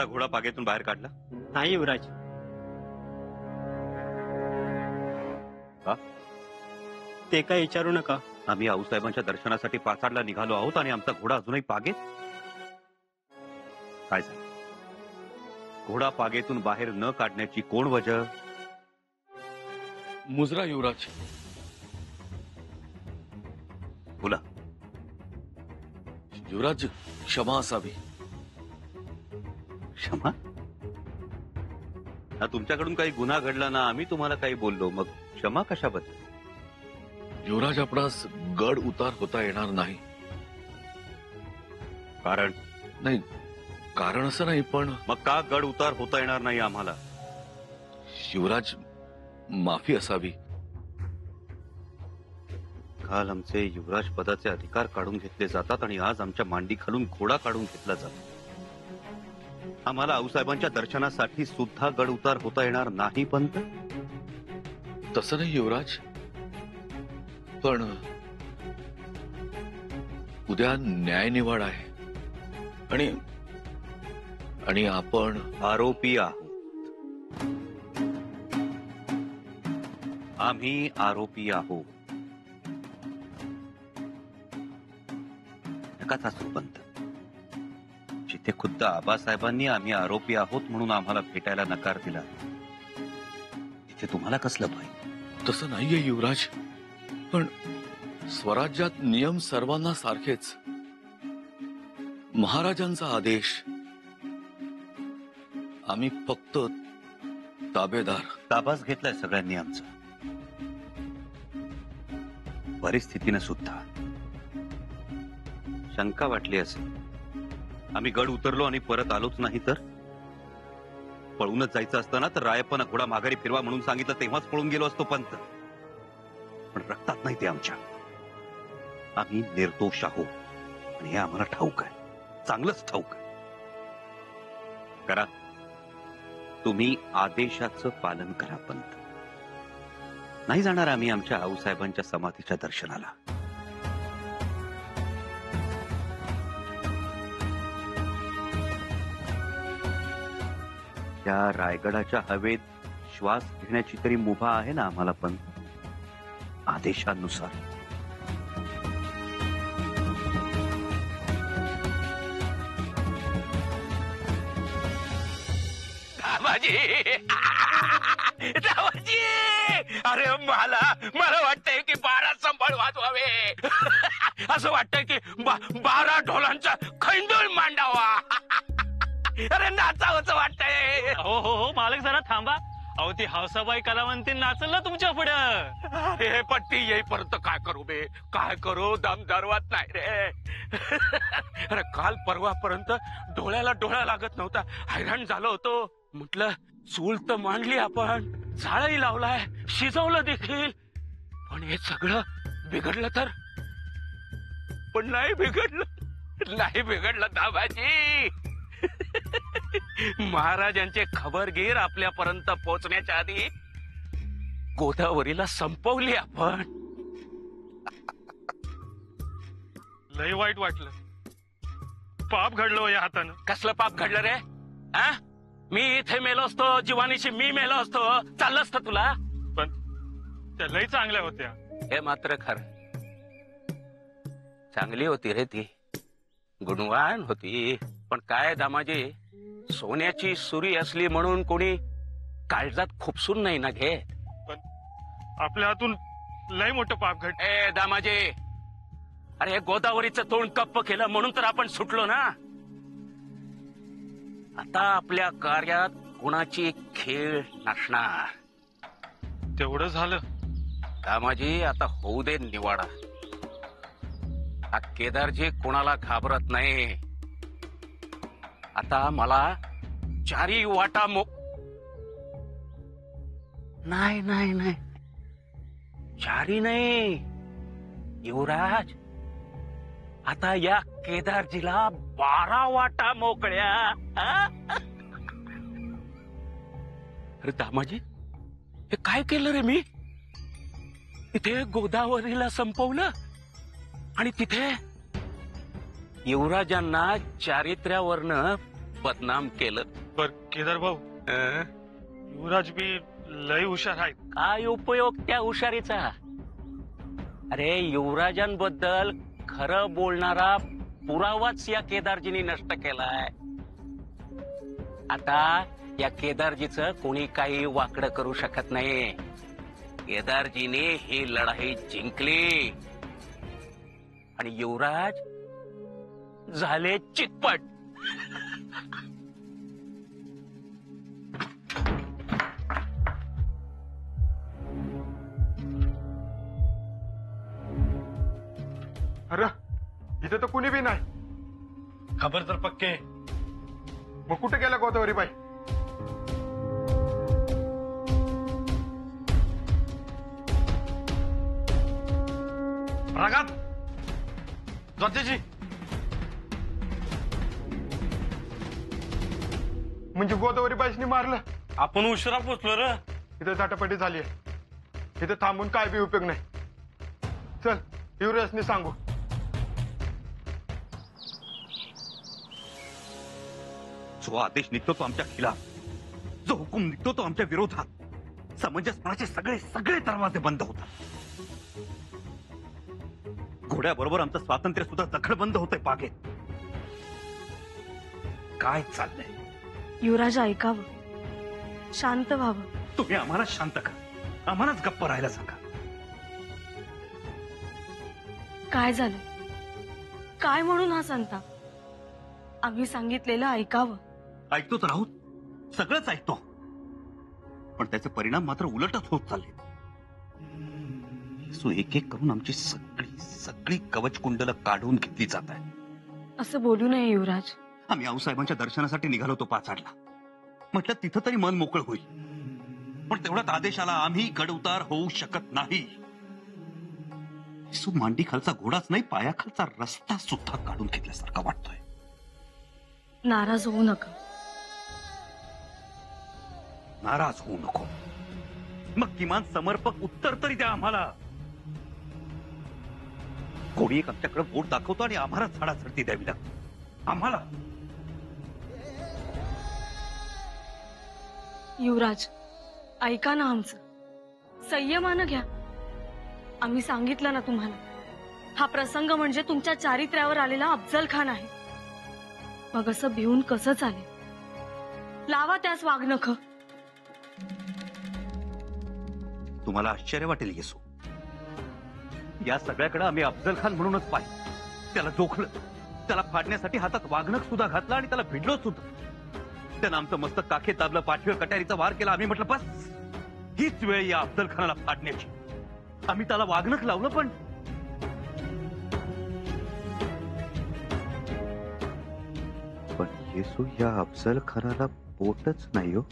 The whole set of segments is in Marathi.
आमचा घोडा पागेतून बाहेर काढला? नाही युवराज. का? ते काय विचारू नका. आम्ही आऊसाहेबांच्या दर्शनासाठी पाचाडला निघालो आहोत आणि आमचा घोडा अजूनही पागेत. काय झालं? घोडा पागेतून बाहेर न काढण्याची कोण वजह? मुजरा युवराज. बोला. युवराज, क्षमा असावी. क्षमा? ना तुमच्याकडून काही गुन्हा घडला ना आम्ही तुम्हाला काही बोललो, मग क्षमा कशाबद्दल? युवराज, आपणास गड उतार होता येणार नाही. कारण? नाही, कारण असं नाही, पण मग का गड उतार होता येणार नाही आम्हाला? युवराज, माफी असावी. काल आमचे युवराज पदाचे अधिकार काढून घेतले जातात आणि आज आमच्या मांडी खालून घोडा काढून घेतला जातो. आम्हाला आऊसाहेबांच्या दर्शनासाठी सुद्धा गड उतार होता येणार नाही. पंत, तसं नाही युवराज, पण उद्या न्यायनिवाड आहे आणि आपण आरोपी आहोत. आम्ही आरोपी आहोत. नकाच हसू पंत. जिथे खुद्द आबासाहेबांनी आम्ही आरोपी आहोत म्हणून आम्हाला भेटायला नकार दिला, तिथे तुम्हाला कसलं भय? तसं नाहीये युवराज, पण स्वराज्यात नियम सर्वांना सारखेच. महाराजांचा आदेश, आम्ही फक्त ताबेदार. ताबाच घेतलाय सगळ्यांनी आमचा. परिस्थितीनं सुद्धा. शंका वाटली असेल आम्ही गड उतरलो आणि परत आलोच नाही तर? पळूनच जायचं असताना तर रायप्पानं घोडा माघारी फिरवा म्हणून सांगितलं तेव्हाच पळून गेलो असतो पंत. पण रक्तात नाही ते आमच्या. आम्ही निर्दोष आहोत आणि हे आम्हाला ठाऊक आहे, चांगलंच ठाऊक आहे. करा, तुम्ही आदेशाचं पालन करा पंत. नाही जाणार आम्ही आमच्या आऊसाहेबांच्या समाधीच्या दर्शनाला. त्या रायगडाच्या हवेत श्वास घेण्याची तरी मुभा आहे ना आम्हाला, पण आदेशानुसार. अरे मला वाटतंय की 12 संबळ वाजवावे. असं वाटतंय की 12 ढोलांचा खैंदूल मांडावा. अरे नाचावंच वाटतंय. हो हो हो मालक, जरा थांबा. अहो, ती हौसाबाई कलावंती नाचल ना तुमच्या पुढं. अरे पट्टी येईपर्यंत काय करू बे, काय करू, दम दरवात नाही रे. अरे काल परवापर्यंत डोळ्याला डोळा लागत नव्हता, हैराण झालो होतो. म्हटलं चूल तर मांडली आपण, झाडही लावलाय, शिजवलं देखील, पण हे सगळं बिघडलं तर? पण नाही बिघडलं दाबाजी. महाराजांचे खबरगीर आपल्यापर्यंत पोहोचण्याच्या आधी गोदावरीला संपवली आपण. लय वाईट वाटलं. पाप घडलं या हातानं. कसलं पाप घडलं रे? आ? मी इथे मेलो असतो, जीवानीशी मी मेलो असतो, चाललं असतं तुला? पण त्या लय चांगल्या होत्या. हे मात्र खरं, चांगली होती रे ती, गुणवान होती. पण काय दामाजी, सोन्याची सुरी असली म्हणून कोणी काळजात खुपसून नाही ना घे. पण आपल्या हातून लय मोठं पाप घड. ए दामाजी, अरे गोदावरीचं तोंड कप्प केलं म्हणून तर आपण सुटलो ना. आता आपल्या कार्यात कुणाची खेळ नसणार. तेवढं झालं दामाजी, आता होऊ दे निवाडा. हा केदारजी कोणाला घाबरत नाही. आता मला चारी वाटा नाही चारी नाही युवराज, आता या केदारजीला 12 वाटा मोकळ्या. अरे दामाजी, हे काय केलं रे मी? इथे गोदावरीला संपवलं आणि तिथे युवराजांना चारित्र्यावरनं बदनाम केलं. बर केदार भाऊ, अं? युवराज बी लय हुशार आहे. काय उपयोग त्या हुशारीचा? अरे युवराजांबद्दल खरं बोलणारा पुरावाच या केदारजींनी नष्ट केलाय. आता या केदारजीचं कोणी काही वाकडं करू शकत नाही. केदारजीने ही लढाई जिंकली आणि युवराज झाले चितपट. अरे इथे तर कुणी बी नाही. खबर तर पक्के. मग कुठे गेला गोदावरी बाई? रागात जातेजी. म्हणजे गोदावरी बाईसनी मारलं? आपण उशिरा पोचलो र. इथे झटापटी झाली. इथे थांबून काय बी उपयोग नाही. चल युवराजनी सांगू. जो आदेश निघतो तो आमच्या खिलाफ, जो हुकूम निघतो तो आमच्या विरोधात, समंजसपणाचे सगळे सगळे दरवाजे बंद होतात. घोड्याबरोबर आमचं स्वातंत्र्य सुद्धा दखलबंद होतंय बागेत. काय चाललंय? युवराज ऐकावं, शांत व्हावं. तुम्ही आम्हाला शांत करा, आम्हालाच गप्प राहायला सांगा. काय झालं? काय म्हणून हा संताप? आम्ही सांगितलेलं ऐकावं. ऐकतोच राहू, सगळंच ऐकतो, पण त्याचे परिणाम मात्र उलटच होत चालले. सो एक एक करून आमची सगळी सगळी कवचकुंडलं काढून घेतली जात आहे. असं बोलू नये युवराज. आम्ही आऊसाहेबांच्या दर्शनासाठी निघालो होतो पाचाडला. म्हटलं तिथं तरी मन मोकळं होईल, पण तेवढ्यात आदेश आला आम्ही गड उतार होऊ शकत नाही. सो मांडी खालचा घोडाच नाही, पायाखालचा रस्ता सुद्धा काढून घेतल्यासारखा वाटतोय. नाराज होऊ नका. नाराज होऊ नको. मग किमान समर्पक उत्तर तरी द्या आम्हाला. कोणी एक आमच्याकडे बोट दाखवतो आणि आम्हाला झाडाझडती द्यावी लागते. आम्हाला. युवराज ऐका ना आमचं. संयमानं घ्या. आम्ही सांगितलं ना तुम्हाला, हा प्रसंग म्हणजे तुमच्या चारित्र्यावर आलेला अफजल खान आहे. मग असं भिवून कसं चालेल? लावा त्यास वाघनखं. तुम्हाला आश्चर्य वाटेल येसू, या सगळ्याकडे आम्ही अफजल खान म्हणूनच पाहिजे. त्याला जोखलं, त्याला फाडण्यासाठी हातात वाघनख सुद्धा घातला आणि त्याला भिडलो सुद्धा. त्यानं आमचं मस्तक काखेत दाबलं, पाठीवर कट्यारीचा वार केला. आम्ही म्हटलं बस हीच वेळ या अफजल खानाला फाडण्याची. आम्ही त्याला वाघनख लावलं, पण येसू या अफजल खानाला बोटच नाही हो.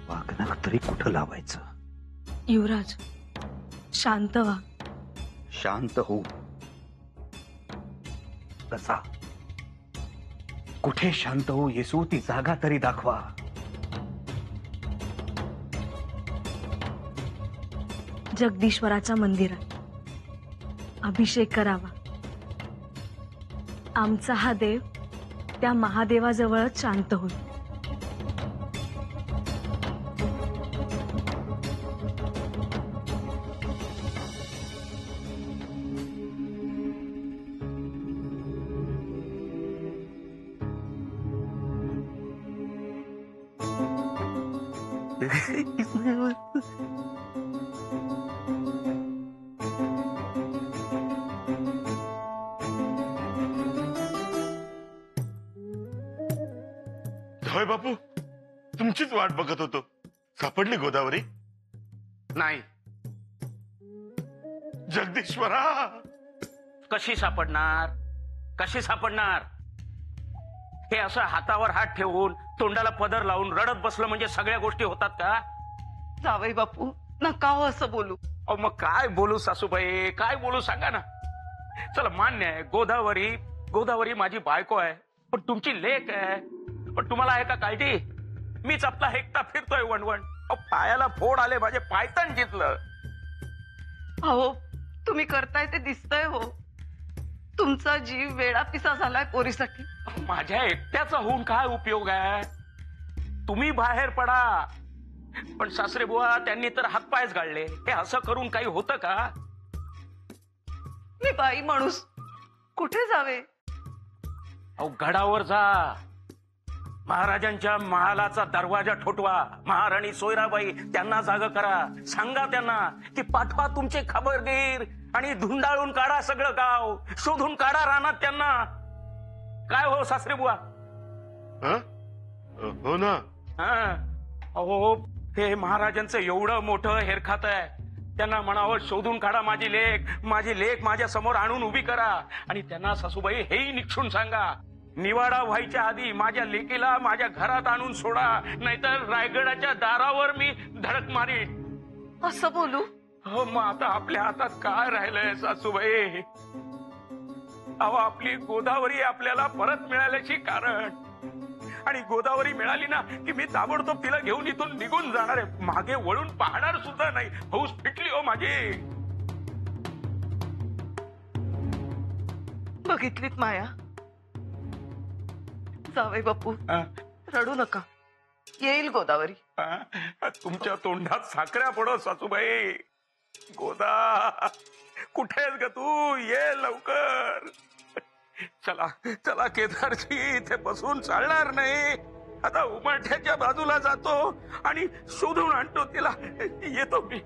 वाघनख तरी कुठं लावायचं? युवराज शांत व्हा. शांत हो कसा? कुठे शांत हो येसू? ती जागा तरी दाखवा. जगदीश्वराच्या मंदिरात अभिषेक करावा. आमचा हा देव त्या महादेवाजवळच शांत होईल. होय बापू, तुमचीच वाट बघत होतो. सापडली गोदावरी? नाही. जगदीश्वरा, कशी सापडणार? कशी सापडणार? हे असं हातावर हात ठेवून तोंडाला पदर लावून रडत बसलं म्हणजे सगळ्या गोष्टी होतात का? जावई बापू नका हो असं बोलू. अहो मग काय बोलू सासूबाई, काय बोलू सांगा ना. चला मान्य आहे, गोदावरी गोदावरी माझी बायको आहे, पण तुमची लेक आहे. पण तुम्हाला आहे का काळजी? मीच आपला हेकटा फिरतोय वणवण. अहो पायाला फोड आले, माझे पायतण जितलं. अहो तुम्ही करताय ते दिसतंय हो. तुमचा जीव वेडापिसा झालाय पोरीसाठी. माझ्या एकट्याचा होऊन काय उपयोग आहे? तुम्ही बाहेर पडा. पण सासरे बुवा त्यांनी तर हातपायच गाळले. हे असं करून काही होतं का? मी बाई माणूस कुठे जावे? अहो गडावर जा. महाराजांच्या महालाचा दरवाजा ठोठवा. महाराणी सोयराबाई त्यांना जाग करा. सांगा त्यांना की पाठवा तुमचे खबरगीर आणि धुंडाळून काढा सगळं गाव. शोधून काढा रानात त्यांना. काय हो सासरे बुवा? हो ना. अहो हे महाराजांचं एवढं मोठं हेरखात आहे. त्यांना म्हणावं शोधून काढा माझी लेक माझ्या समोर आणून उभी करा. आणि त्यांना सासूबाई हेही निक्षून सांगा, निवाडा व्हायच्या आधी माझ्या लेकीला माझ्या घरात आणून सोडा, नाहीतर रायगडाच्या दारावर मी धडक मारीन. असं बोलू? हो मग आता आपल्या हातात काय राहिलंय सासूबाई? अहो आपली गोदावरी आपल्याला परत मिळाल्याची कारण. आणि गोदावरी मिळाली ना की मी ताबडतोब तिला घेऊन इथून निघून जाणार आहे. मागे वळून पाहणार सुद्धा नाही. हौस फिटली हो माझी. बघितलीत माया? जावई बापू रडू नका, येईल गोदावरी. तुमच्या तोंडात साखऱ्या पडो सासूबाई. गोदा कुठेस ग तू? ये लवकर. चला चला केदारजी, इथे बसून चालणार नाही. आता उमरठ्याच्या बाजूला जातो आणि शोधून आणतो तिला. येतो मी.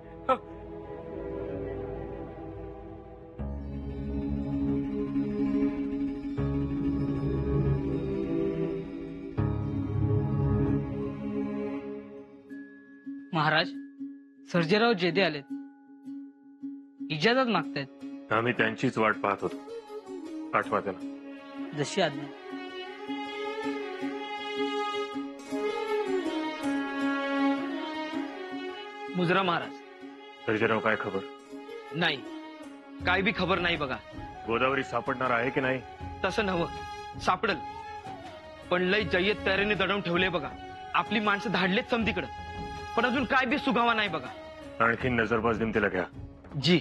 महाराज, सर्जेराव जेदे आलेत. इजाजत मागतायत. आम्ही त्यांचीच वाट पाहत होतो. पाठवा त्यांना. जशी आज्ञा. मुजरा महाराज. सर्जेराव काय खबर? नाही, काय बी खबर नाही बघा. गोदावरी सापडणार आहे की नाही? तसं नव्हं, सापडल. पण लय जय्यत तयारीने दडवून ठेवले बघा. आपली माणसं धाडलेत समधीकडं, पण अजून काय बी सुगावा नाही बघा. आणखी नजरबाज दिमतीला घ्या. जी.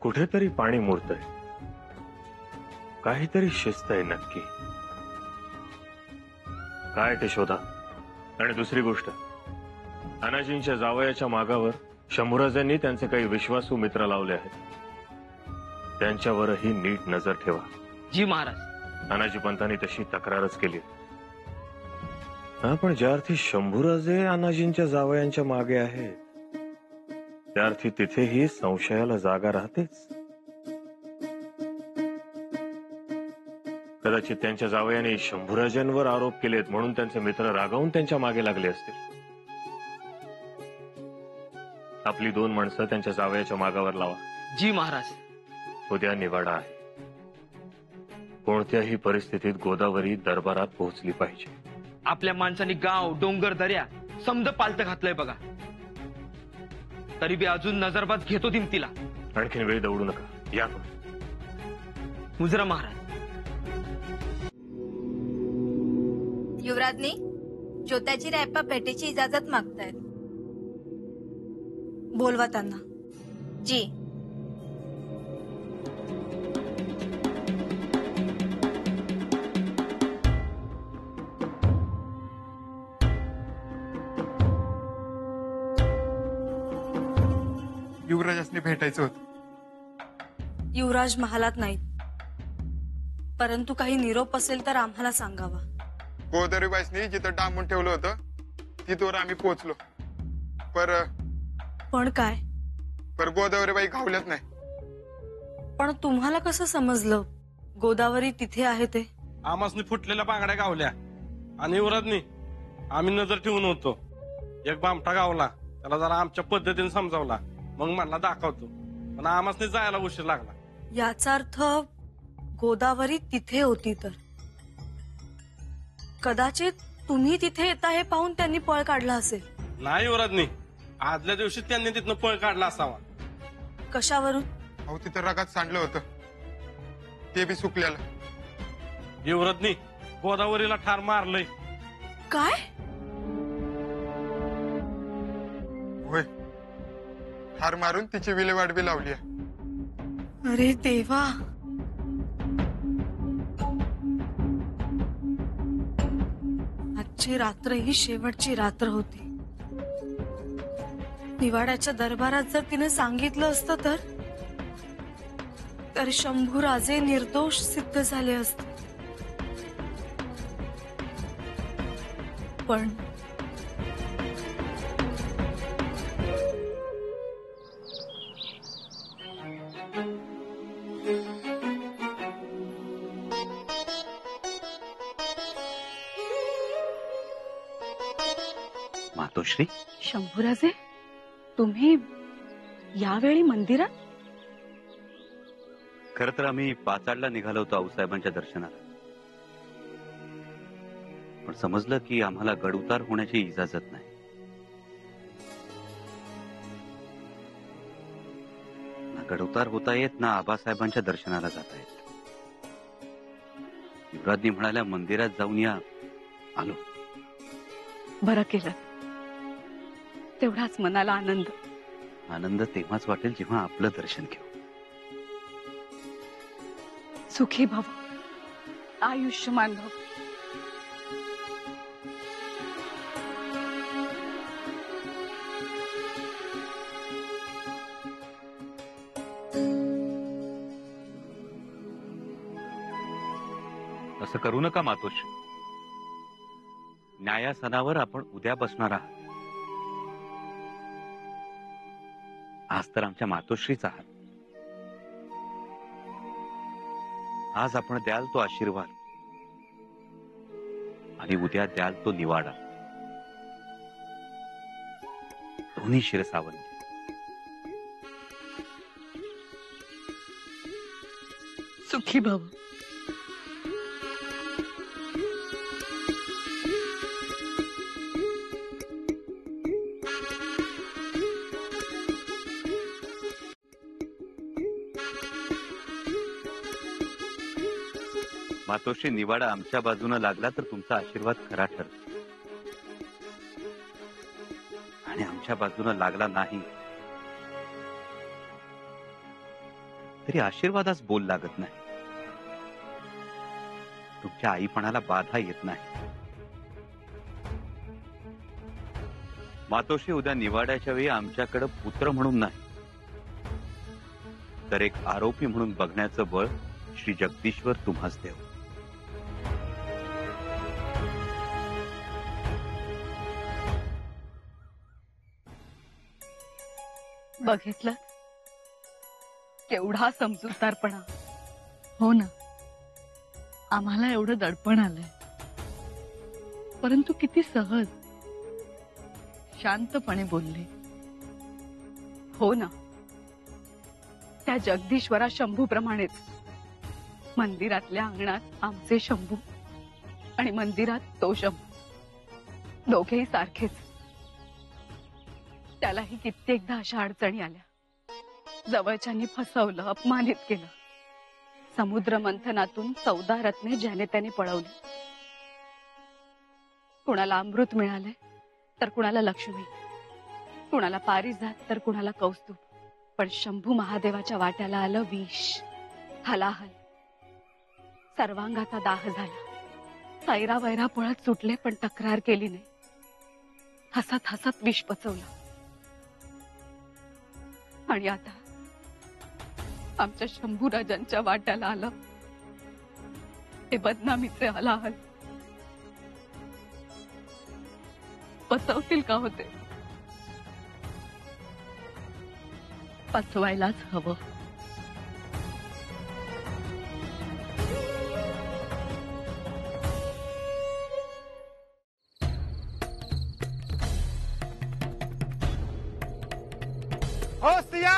कुठेतरी पाणी मुरतंय. काहीतरी शिस्त आहे नक्की. काय ते शोधा. आणि दुसरी गोष्ट, अनाजींच्या जावयाच्या मागावर शंभूराजांनी त्यांचे काही विश्वासू मित्र लावले आहेत. त्यांच्यावरही नीट नजर ठेवा. जी महाराज. अनाजी पंतांनी तशी तक्रारच केली. हा, पण ज्या अर्थी शंभूराजे अनाजींच्या जावयांच्या मागे आहेत, त्या अर्थी तिथेही संशयाला जागा राहतेच. कदाचित त्यांच्या जावयाने शंभूराजांवर आरोप केलेत म्हणून त्यांचे मित्र रागावून त्यांच्या मागे लागले असतील. आपली 2 माणसं त्यांच्या जावयाच्या मागावर लावा. जी महाराज. उद्या निवाडा आहे. कोणत्याही परिस्थितीत गोदावरी दरबारात पोहोचली पाहिजे. आपल्या माणसांनी गाव, डोंगर, दर्या समद पालत घातलंय बघा. तरी बी अजून नजरबाज घेतो दिमतीला. आणखीन वेळ दवडू नका. या मुजरा महाराज. युवराजनी ज्योत्याची रायप्पा भेटीची इजाजत मागतायत. बोलवा त्यांना. जी. युवराजासनी भेटायचं होतं. युवराज महालात नाहीत, परंतु काही निरोप असेल तर आम्हाला सांगावा. गोदावरीबाईसनी जिथं डांबून ठेवलं होतं तिथवर आम्ही पोहोचलो. पण काय? गोदावरीबाई घावल्यात नाही. पण तुम्हाला कसं समजलं गोदावरी तिथे आहे ते? आमासनी फुटलेल्या बांगड्या गावल्या आणि युवराजनी आम्ही नजर ठेवून होतो. एक बामठा गावला, त्याला जरा आमच्या पद्धतीने समजावला, मग म्हणला दाखवतो. पण आमासनी जायला उशीर लागला. याचा अर्थ गोदावरी तिथे होती तर कदाचित तुम्ही तिथे येता हे पाहून त्यांनी पळ काढला असेल. नाही युवराजनी, आदल्या दिवशी त्यांनी तिथनं पळ काढला असावा. कशावरून? अहो तिथं रगात सांडलं होतं, ते बी सुकल्याला. युवराजनी गोदावरीला ठार मारलंय. काय? होय, ठार मारून तिची विल्हेवाट बी लावली आहे. अरे देवा. शेवटची रात्र ही शेवटची रात्र होती. निवाड्याच्या दरबारात जर तिने सांगितलं असतं तर शंभूराजे निर्दोष सिद्ध झाले असते. पण मातोश्री, शंभूराजे, तुम्ही यावेळी मंदिरात? खर तर आम्ही पाचाडला निघालो होतो आऊसाहेबांच्या दर्शनाला, पण समजलं की आम्हाला गडउतार होण्याची इजाजत नाही. ना गडउतार होता येत ना आबासाहेबांच्या दर्शनाला जाता येत. युवराजनी म्हणाल्या मंदिरात जाऊन या. आलो. बरं केलं. तेवढाच मनाला आनंद. आनंद तेव्हाच वाटेल जेव्हा आपलं दर्शन घेऊ. सुखी भव, आयुष्यमान भव. असं करू नका मातोश्री. न्यायासनावर आपण उद्या बसणार आहात. आज तर आमच्या मातोश्रीच आहात. आज आपण द्याल तो आशीर्वाद आणि उद्या द्याल तो निवाडा. दोन्ही शिरसावंत. सुखी भव. मातोश्री, निवाडा आमच्या बाजूने लागला तर तुमचा आशीर्वाद खरा ठरतो, आणि आमच्या बाजूने लागला नाही तरी आशीर्वादास बोल लागत नाही. तुमच्या आईपणाला बाधा येत नाही. मातोश्री, उद्या निवाड्याच्या वेळी आमच्याकडे पुत्र म्हणून नाही तर एक आरोपी म्हणून बघण्याचं बळ श्री जगदीश्वर तुम्हास देव. बघितलं केवढा समजूतदारपणा. हो ना, आम्हाला एवढं दडपण आलंय, परंतु किती सहज शांतपणे बोलले. हो ना, त्या जगदीश्वरा शंभू प्रमाणेच मंदिरातल्या अंगणात आमचे शंभू आणि मंदिरात तो शंभू, दोघेही सारखेच. त्यालाही कित्येकदा अशा अडचणी आल्या. जवळच्यांनी फसवलं, अपमानित केलं. समुद्र मंथनातून 14 रत्ने ज्याने त्याने पळवली. कुणाला अमृत मिळाले तर कुणाला लक्ष्मी, कुणाला पारिजात तर कुणाला कौस्तुभ. पण शंभू महादेवाच्या वाट्याला आलं विष, हलाहल. सर्वांगाचा दाह झाला. सैरा वैरा पळत सुटले पण तक्रार केली नाही. हसत हसत विष पचवलं. आणि आता आमच्या शंभूराजांच्या वाट्याला आलं ते बदनामीचे हलाहल. पचवतील का होते? पचवायलाच हवं. हो सिया,